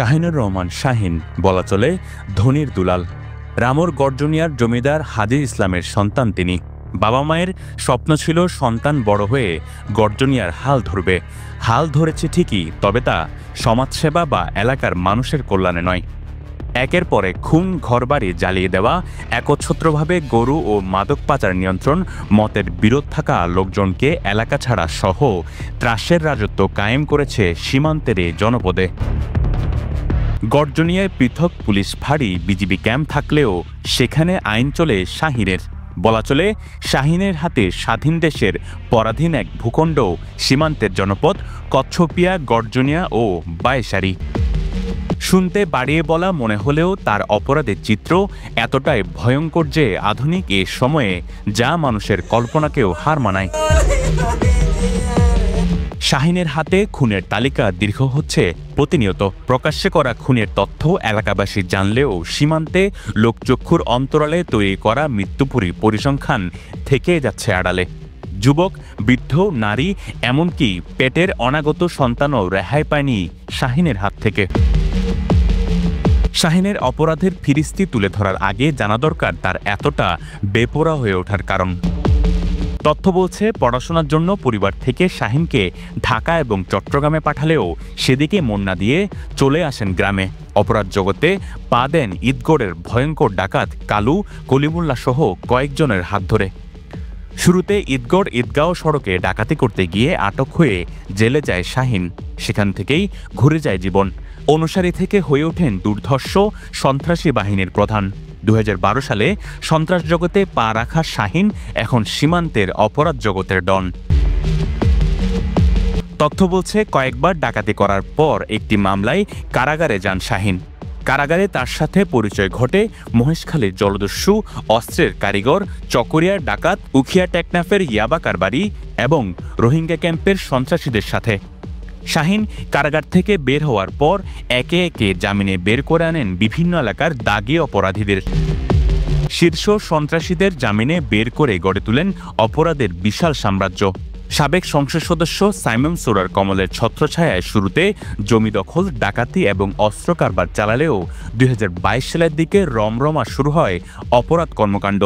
শাহিনুর রহমান শাহিন বলা চলে ধনির দুলাল। রামুর গর্জনিয়ার জমিদার হাজি ইসলামের সন্তান তিনি। বাবা মায়ের স্বপ্ন ছিল সন্তান বড় হয়ে গর্জনিয়ার হাল ধরবে। হাল ধরেছে ঠিকই, তবে তা সমাজসেবা বা এলাকার মানুষের কল্যাণে নয়। একের পর এক খুন, ঘরবাড়ি জ্বালিয়ে দেওয়া, একচ্ছত্রভাবে গরু ও মাদক পাচার নিয়ন্ত্রণ, মতের বিরোধ থাকা লোকজনকে এলাকা ছাড়া সহ ত্রাসের রাজত্ব কায়েম করেছে সীমান্তের এই জনপদে। গর্জনিয়ায় পৃথক পুলিশ ফাঁড়ি, বিজিবি ক্যাম্প থাকলেও সেখানে আইন চলে শাহিনের। বলা চলে শাহিনের হাতে স্বাধীন দেশের পরাধীন এক ভূখণ্ড, সীমান্তের জনপদ কচ্ছপিয়া, গর্জনিয়া ও বায়েসারি। শুনতে বাড়িয়ে বলা মনে হলেও তার অপরাধের চিত্র এতটাই ভয়ঙ্কর যে আধুনিক এ সময়ে যা মানুষের কল্পনাকেও হার মানায়। শাহিনের হাতে খুনের তালিকা দীর্ঘ হচ্ছে প্রতিনিয়ত। প্রকাশ্যে করা খুনের তথ্য এলাকাবাসী জানলেও সীমান্তে লোকচক্ষুর অন্তরালে তৈরি করা মৃত্যুপুরী পরিসংখ্যান থেকে যাচ্ছে আড়ালে। যুবক, বৃদ্ধ, নারী, এমনকি পেটের অনাগত সন্তানও রেহাই পায়নি শাহিনের হাত থেকে। শাহিনের অপরাধের ফিরিস্তি তুলে ধরার আগে জানা দরকার তার এতটা বেপরোয়া হয়ে ওঠার কারণ। তথ্য বলছে, পড়াশোনার জন্য পরিবার থেকে শাহিনকে ঢাকা এবং চট্টগ্রামে পাঠালেও সেদিকে মন না দিয়ে চলে আসেন গ্রামে। অপরাধ জগতে পা দেন ঈদগড়ের ভয়ঙ্কর ডাকাত কালু, কলিমুল্লাহ সহ কয়েকজনের হাত ধরে। শুরুতে ঈদগড় ঈদগাঁও সড়কে ডাকাতি করতে গিয়ে আটক হয়ে জেলে যায় শাহিন। সেখান থেকেই ঘুরে যায় জীবন। অনুসারী থেকে হয়ে ওঠেন দুর্ধর্ষ সন্ত্রাসী বাহিনীর প্রধান। 2012 সালে সন্ত্রাস জগতে পা রাখা শাহিন এখন সীমান্তের অপরাধ জগতের ডন। তথ্য বলছে, কয়েকবার ডাকাতি করার পর একটি মামলায় কারাগারে যান শাহিন। কারাগারে তার সাথে পরিচয় ঘটে মহেশখালীর জলদস্যু, অস্ত্রের কারিগর, চকরিয়ার ডাকাত, উখিয়া টেকনাফের ইয়াবা কারবারি এবং রোহিঙ্গা ক্যাম্পের সন্ত্রাসীদের সাথে। শাহিন কারাগার থেকে বের হওয়ার পর একে একে জামিনে বের করে আনেন বিভিন্ন এলাকার দাগী অপরাধীদের। শীর্ষ সন্ত্রাসীদের জামিনে বের করে গড়ে তোলেন অপরাধের বিশাল সাম্রাজ্য। সাবেক সংসদ সদস্য সাইমন সোরার কমলের ছত্রছায়ায় শুরুতে জমি দখল, ডাকাতি এবং অস্ত্র কারবার চালালেও 2022 সালের দিকে রমরমা শুরু হয় অপরাধ কর্মকাণ্ড।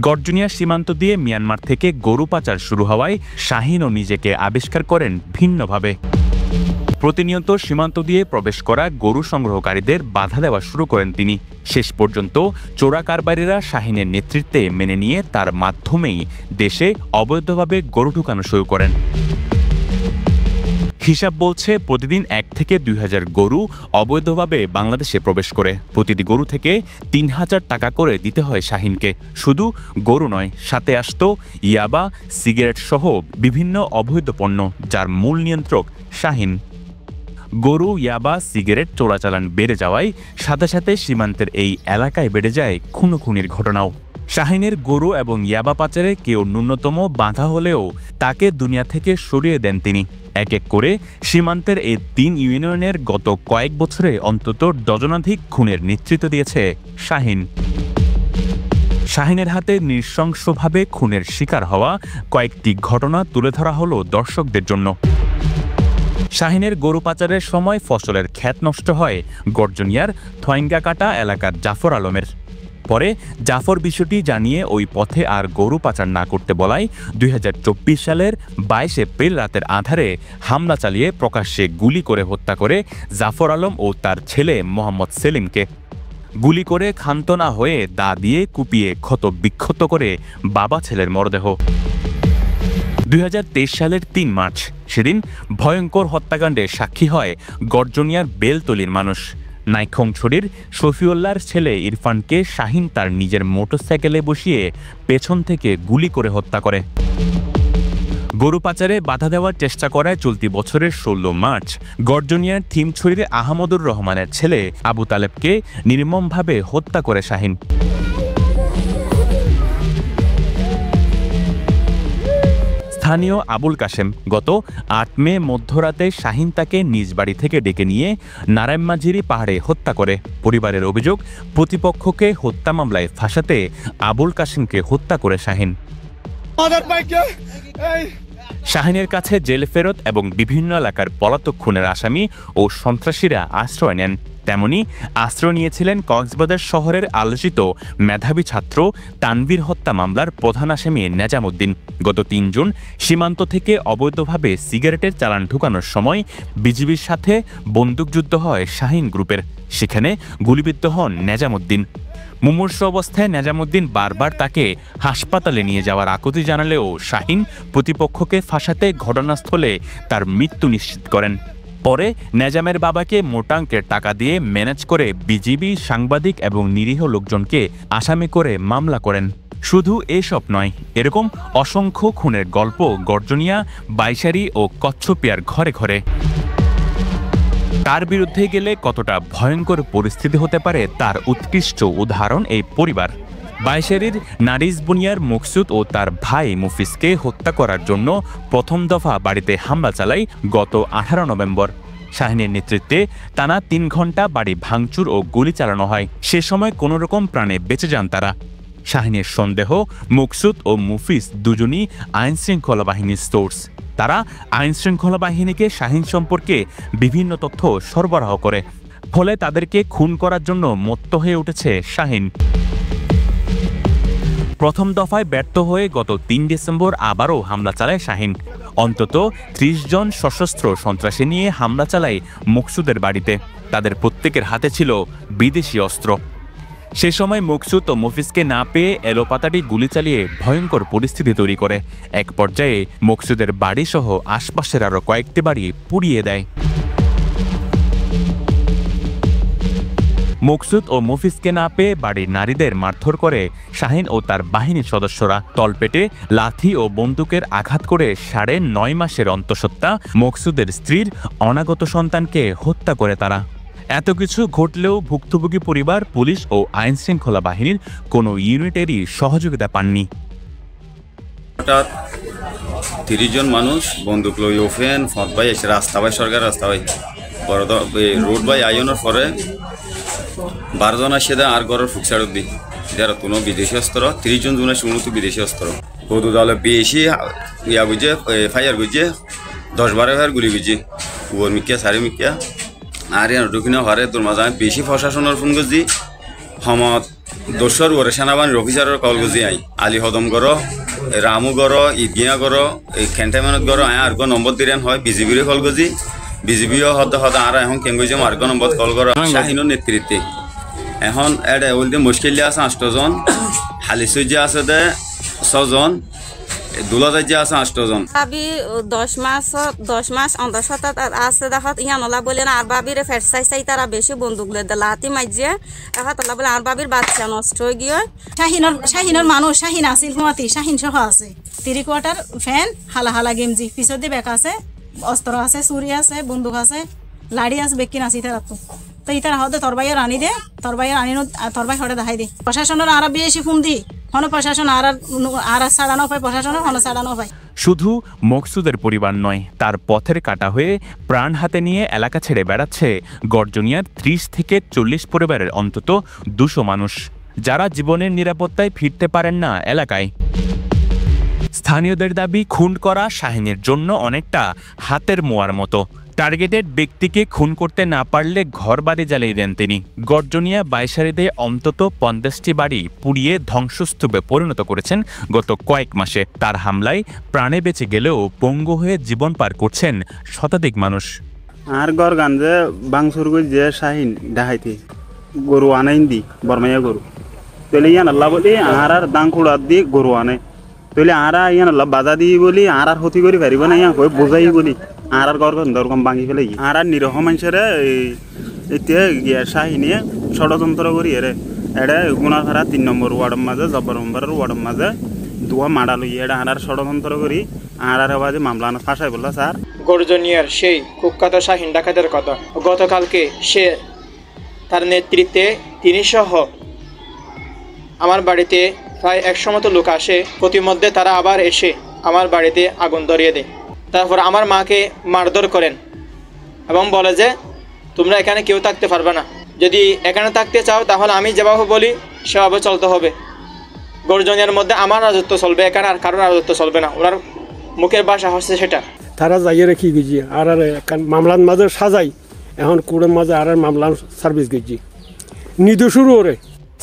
গর্জনিয়া সীমান্ত দিয়ে মিয়ানমার থেকে গরু পাচার শুরু হওয়ায় শাহিনও নিজেকে আবিষ্কার করেন ভিন্নভাবে। প্রতিনিয়ত সীমান্ত দিয়ে প্রবেশ করা গরু সংগ্রহকারীদের বাধা দেওয়া শুরু করেন তিনি। শেষ পর্যন্ত চোরা কারবারিরা শাহিনের নেতৃত্বে মেনে নিয়ে তার মাধ্যমেই দেশে অবৈধভাবে গরু ঢুকানো শুরু করেন। হিসাব বলছে, প্রতিদিন 1 থেকে 2,000 গরু অবৈধভাবে বাংলাদেশে প্রবেশ করে। প্রতিটি গরু থেকে 3,000 টাকা করে দিতে হয় শাহিনকে। শুধু গরু নয়, সাথে আসতো ইয়াবা, সিগারেট সহ বিভিন্ন অবৈধ পণ্য, যার মূল নিয়ন্ত্রক শাহিন। গরু, ইয়াবা, সিগারেট চোরাচালান বেড়ে যাওয়ায় সাথে সাথে সীমান্তের এই এলাকায় বেড়ে যায় খুনোখুনির ঘটনাও। শাহিনের গরু এবং ইয়াবা পাচারে কেউ ন্যূনতম বাধা হলেও তাকে দুনিয়া থেকে সরিয়ে দেন তিনি। এক এক করে সীমান্তের এই 3 ইউনিয়নের গত কয়েক বছরে অন্তত ডজনাধিক খুনের নেতৃত্ব দিয়েছে শাহিন। শাহিনের হাতে নৃশংসভাবে খুনের শিকার হওয়া কয়েকটি ঘটনা তুলে ধরা হলো দর্শকদের জন্য। শাহিনের গরু পাচারের সময় ফসলের ক্ষেত নষ্ট হয় গর্জনিয়ার থয়ঙ্গাকাটা এলাকার জাফর আলমের। পরে জাফর বিষয়টি জানিয়ে ওই পথে আর গরু পাচার না করতে বলায় 2024 সালের 22 এপ্রিল রাতের আঁধারে হামলা চালিয়ে প্রকাশ্যে গুলি করে হত্যা করে জাফর আলম ও তার ছেলে মোহাম্মদ সেলিমকে। গুলি করে ক্ষান্ত না হয়ে দা দিয়ে কুপিয়ে ক্ষত বিক্ষত করে বাবা ছেলের মরদেহ। 2023 সালের 3 মার্চ সেদিন ভয়ঙ্কর হত্যাকাণ্ডে সাক্ষী হয় গর্জনিয়ার বেলতলির মানুষ। নাইখংছড়ির শফিউল্লাহর ছেলে ইরফানকে শাহিন তার নিজের মোটরসাইকেলে বসিয়ে পেছন থেকে গুলি করে হত্যা করে। গরু পাচারে বাধা দেওয়ার চেষ্টা করায় চলতি বছরের 16 মার্চ গর্জনিয়ার থিমছড়ির আহমদুর রহমানের ছেলে আবু তালেবকে নির্মমভাবে হত্যা করে শাহিন। স্থানীয় আবুল কাশেম গত 8 মে মধ্যরাতে শাহিন তাকে নিজ বাড়ি থেকে ডেকে নিয়ে নারায়ণমাঝিরি পাহাড়ে হত্যা করে। পরিবারের অভিযোগ, প্রতিপক্ষকে হত্যা মামলায় ফাঁসাতে আবুল কাশেমকে হত্যা করে শাহিন। শাহিনের কাছে জেল ফেরত এবং বিভিন্ন এলাকার পলাতক খুনের আসামি ও সন্ত্রাসীরা আশ্রয় নেন। তেমনি আশ্রয় নিয়েছিলেন কক্সবাজার শহরের আলোচিত মেধাবী ছাত্র তানভীর হত্যা মামলার প্রধান আসামি নেজামুদ্দিন। গত ৩ জুন সীমান্ত থেকে অবৈধভাবে সিগারেটের চালান ঢুকানোর সময় বিজিবির সাথে বন্দুকযুদ্ধ হয় শাহিন গ্রুপের। সেখানে গুলিবিদ্ধ হন নেজামুদ্দিন। মুমূর্ষ অবস্থায় নেজামুদ্দিন বারবার তাকে হাসপাতালে নিয়ে যাওয়ার আকুতি জানালেও শাহিন প্রতিপক্ষকে ফাঁসাতে ঘটনাস্থলে তার মৃত্যু নিশ্চিত করেন। পরে নেজামের বাবাকে মোটা অঙ্কের টাকা দিয়ে ম্যানেজ করে বিজিবি সাংবাদিক এবং নিরীহ লোকজনকে আসামি করে মামলা করেন। শুধু এসব নয়, এরকম অসংখ্য খুনের গল্প গর্জনিয়া, বাইশারি ও কচ্ছপিয়ার ঘরে ঘরে। তার বিরুদ্ধে গেলে কতটা ভয়ঙ্কর পরিস্থিতি হতে পারে তার উৎকৃষ্ট উদাহরণ এই পরিবার। বাইশারির নারিজ বুনিয়ার মকসুদ ও তার ভাই মুফিসকে হত্যা করার জন্য প্রথম দফা বাড়িতে হামলা চালায় গত 18 নভেম্বর। শাহিনের নেতৃত্বে টানা 3 ঘন্টা বাড়ি ভাঙচুর ও গুলি চালানো হয়। সে সময় কোনোরকম প্রাণে বেঁচে যান তারা। শাহিনের সন্দেহ, মকসুদ ও মুফিস দুজনই আইনশৃঙ্খলা বাহিনীর সোর্স। তারা আইনশৃঙ্খলা বাহিনীকে শাহিন সম্পর্কে বিভিন্ন তথ্য সরবরাহ করে, ফলে তাদেরকে খুন করার জন্য মত্ত হয়ে উঠেছে শাহিন। প্রথম দফায় ব্যর্থ হয়ে গত 3 ডিসেম্বর আবারও হামলা চালায় শাহিন। অন্তত 30 জন সশস্ত্র সন্ত্রাসী নিয়ে হামলা চালায় মকসুদের বাড়িতে। তাদের প্রত্যেকের হাতে ছিল বিদেশি অস্ত্র। সে সময় মকসুদ ও মফিজকে না পেয়ে এলোপাতাড়ি গুলি চালিয়ে ভয়ঙ্কর পরিস্থিতি তৈরি করে। এক পর্যায়ে মকসুদের বাড়িসহ আশপাশের আরও কয়েকটি বাড়ি পুড়িয়ে দেয়। মকসুদ ও মফিজকে না পেয়ে বাড়ির নারীদের মারধর করে শাহিন ও তার বাহিনীর সদস্যরা। তলপেটে লাথি ও বন্দুকের আঘাত করে 9.5 মাসের অন্তঃসত্ত্বা মকসুদের স্ত্রীর অনাগত সন্তানকে হত্যা করে তারা। এত কিছু ঘটলেও ভুক্তভোগী পরিবার, পুলিশ ও আইনশৃঙ্খলা বাহিনীর কোনো ইউনিটেরই সহযোগিতা পাননি। হঠাৎ 30 জন মানুষ বন্দুক লই ওফেন ফট বাই এসে রাস্তা বাই সরকার রাস্তা বাই বড় রোড বাই আইনের পরে 12 জন আসে দেয় আর ঘরের ফুকসাড় দি যারা কোনো বিদেশি অস্ত্র 30 জন জনের সমস্ত বিদেশি অস্ত্র বধু দলে বেশি ইয়া গুজে ফায়ার গুজে 10-12 ফায়ার গুলি গুজি ওর মিকিয়া সারি মিকিয়া আর ঢুকিনা হরে তোর মাঝে বেশি প্রশাসনের ফোন গুজি হমত দোসর ওরে সেনাবাহিনীর অফিসারের কল গুজি আই আলী হদম করো রামু করো ঈদগিয়া করো এই ক্যান্টনমেন্ট করো আয় আর নম্বর দিলেন হয় বিজিবির কল গুজি বিজিবিও হতে হতে আর এখন কেঙ্গুজি মার্গ নম্বর কল করো শাহিনের নেতৃত্বে এখন এটা বলতে মুশকিল আছে 8 জন হালিসুজি আছে দে 6 জন দুলাদার যে আছে 8 জন ভাবি 10 মাস অন্তঃসত্ত্বা আছে দেখত ইয়ানলা বলেন আর ভাবির ফেরসাই তারা বেশি বন্দুক লে লাতি মাইজে এখন তোলা বলে আর ভাবির বাচ্চা নষ্ট হয়ে গিয়ে শাহিনের মানুষ শাহিন আছিল হুমাতি শাহিন সহ আছে 3 কোয়ার্টার ফ্যান হালা হালা গেমজি পিছর দিয়ে ব্যাগ আছে অস্ত্র আছে ছুরি আছে বন্দুক আছে লাড়ি আছে বেকিন আছে তারা তো ইতার হতে তরবাইয়ের আনি দে তরবাইয়ের আনি তরবাই হরে দেখাই দে প্রশাসনের আর বেশি ফোন দি হন প্রশাসন আর ছাড়ানো পায় প্রশাসনের হন ছাড়ানো পায়। শুধু মকসুদের পরিবার নয়, তার পথের কাটা হয়ে প্রাণ হাতে নিয়ে এলাকা ছেড়ে বেড়াচ্ছে গর্জনিয়ার 30 থেকে 40 পরিবারের অন্তত 200 মানুষ, যারা জীবনের নিরাপত্তায় ফিরতে পারেন না এলাকায়। স্থানীয়দের দাবি, খুন করা শাহিনের জন্য অনেকটা হাতের মোয়ার মতো। টার্গেটেড ব্যক্তিকে খুন করতে না পারলে ঘর বাড়ি জ্বালিয়ে দেন তিনি। গর্জনিয়া বাইশারিতে অন্তত 50টি বাড়ি পুড়িয়ে ধ্বংসস্তূপে পরিণত করেছেন গত কয়েক মাসে। তার হামলায় প্রাণে বেঁচে গেলেও পঙ্গু হয়ে জীবন পার করছেন শতাধিক মানুষ। আর গর গাঞ্জে বাংসুর যে শাহিন ডাহাইতে গরু আনাইন দি বর্মাইয়া গরু তৈলে ইয়ান আল্লাহ বলি আর দাং খুড়াত দি গরু আনে তৈলে আর ইয়ান আল্লাহ বাধা দি বলি আর হতি করি পারিব না ইয়া কই বোঝাই বলি আর ঘর দরকম ভাঙি ফেলে আর নিরহ মানুষের এতিয়া গিয়া শাহিনিয়ে ষড়যন্ত্র করি এরে এটা গুণাখারা 3 নম্বর ওয়ার্ডের মাঝে জব্বর নম্বরের ওয়ার্ডের মাঝে দুয়া মাডা লই এটা আর ষড়যন্ত্র করি আর বাজে মামলা ফাঁসাই বললা স্যার। গর্জনিয়ার সেই কুখ্যাত শাহিন ডাকাতের কথা গতকালকে সে তার নেতৃত্বে তিনি সহ আমার বাড়িতে প্রায় 100 মতো লোক আসে। প্রতিমধ্যে তারা আবার এসে আমার বাড়িতে আগুন ধরিয়ে দেয়। তারপর আমার মাকে মারধর করেন এবং বলে যে তোমরা এখানে কেউ থাকতে পারবে না, যদি এখানে থাকতে চাও তাহলে আমি যেভাবে বলি সেভাবে চলতে হবে। গর্জনিয়ার মধ্যে আমার রাজত্ব চলবে, এখানে আর কারোর রাজত্ব চলবে না। ওনার মুখের ভাষা হচ্ছে সেটা। তারা যাইয়ে রেখে গেছি আর মামলার মাঝে সাজাই এখন কোর্টের মাঝে আর মামলার সার্ভিস গেছি নিদু শুরু ওরে।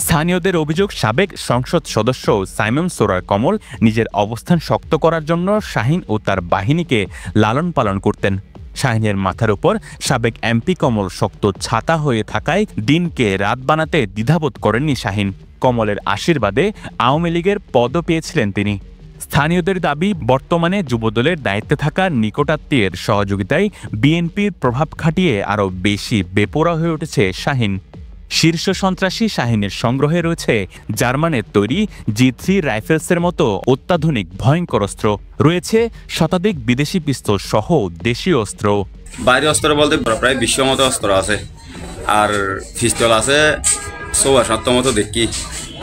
স্থানীয়দের অভিযোগ, সাবেক সংসদ সদস্য সাইমন সোরার কমল নিজের অবস্থান শক্ত করার জন্য শাহিন ও তার বাহিনীকে লালন পালন করতেন। শাহিনের মাথার উপর সাবেক এমপি কমল শক্ত ছাতা হয়ে থাকায় দিনকে রাত বানাতে দ্বিধাবোধ করেননি শাহিন। কমলের আশীর্বাদে আওয়ামী লীগের পদও পেয়েছিলেন তিনি। স্থানীয়দের দাবি, বর্তমানে যুবদলের দায়িত্বে থাকা নিকটাত্মীয়ের সহযোগিতায় বিএনপির প্রভাব খাটিয়ে আরও বেশি বেপরোয়া হয়ে উঠেছে শাহিন। শীর্ষ সন্ত্রাসী শাহিনের সংগ্রহে রয়েছে জার্মানের তৈরি G3 রাইফেলসের মতো অত্যাধুনিক ভয়ঙ্কর অস্ত্র, রয়েছে শতাধিক বিদেশি পিস্তল সহ দেশীয় অস্ত্র। বাইরে অস্ত্র বলতে প্রায় 20 মতো অস্ত্র আছে, আর পিস্তল আছে 6-7 মতো দেখি,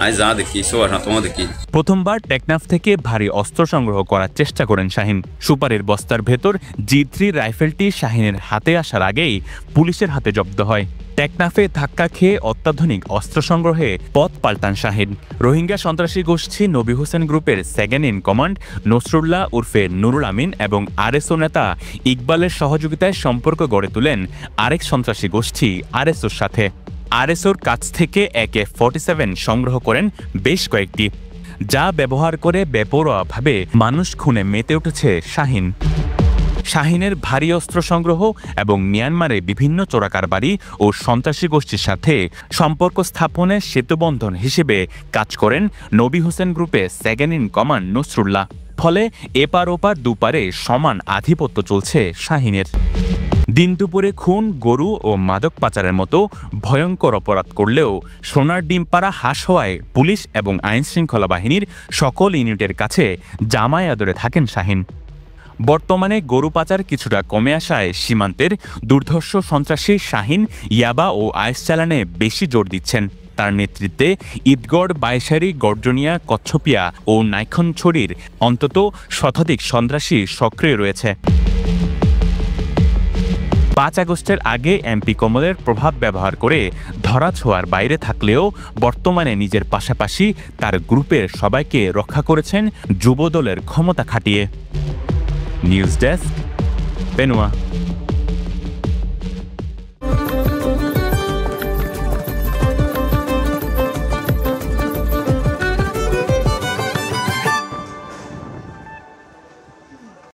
আমি যা দেখি 6-7 মতো দেখি। প্রথমবার টেকনাফ থেকে ভারী অস্ত্র সংগ্রহ করার চেষ্টা করেন শাহিন। সুপারির বস্তার ভেতর G3 রাইফেলটি শাহিনের হাতে আসার আগেই পুলিশের হাতে জব্দ হয়। টেকনাফে ধাক্কা খেয়ে অত্যাধুনিক অস্ত্র সংগ্রহে পথ পাল্টান শাহিন। রোহিঙ্গা সন্ত্রাসী গোষ্ঠী নবী হোসেন গ্রুপের সেকেন্ড ইন কমান্ড নসরুল্লাহ উর্ফে নুরুল আমিন এবং আরএসও নেতা ইকবালের সহযোগিতায় সম্পর্ক গড়ে তোলেন আরেক সন্ত্রাসী গোষ্ঠী আরএসওর সাথে। আরএসওর কাছ থেকে AK-47 সংগ্রহ করেন বেশ কয়েকটি, যা ব্যবহার করে বেপরোয়াভাবে মানুষ খুনে মেতে উঠেছে শাহিন। শাহিনের ভারী অস্ত্র সংগ্রহ এবং মিয়ানমারে বিভিন্ন চোরাকারবারি ও সন্ত্রাসী গোষ্ঠীর সাথে সম্পর্ক স্থাপনের সেতুবন্ধন হিসেবে কাজ করেন নবী হোসেন গ্রুপে সেকেন্ড ইন কমান্ড নসরুল্লাহ। ফলে এপার ওপার দুপারে সমান আধিপত্য চলছে শাহিনের। দিন দুপুরে খুন, গরু ও মাদক পাচারের মতো ভয়ঙ্কর অপরাধ করলেও সোনার ডিম পাড়া হাঁস হওয়ায় পুলিশ এবং আইনশৃঙ্খলা বাহিনীর সকল ইউনিটের কাছে জামায় আদরে থাকেন শাহিন। বর্তমানে গরু পাচার কিছুটা কমে আসায় সীমান্তের দুর্ধর্ষ সন্ত্রাসী শাহিন ইয়াবা ও আইস চালানে বেশি জোর দিচ্ছেন। তার নেতৃত্বে ঈদগড়, বাইশারি, গর্জনিয়া, কচ্ছপিয়া ও নাইখনছড়ির অন্তত শতাধিক সন্ত্রাসী সক্রিয় রয়েছে। 5 আগস্টের আগে এমপি কমলের প্রভাব ব্যবহার করে ধরাছোঁয়ার বাইরে থাকলেও বর্তমানে নিজের পাশাপাশি তার গ্রুপের সবাইকে রক্ষা করেছেন যুবদলের ক্ষমতা খাটিয়ে। News desk, পেনুয়া।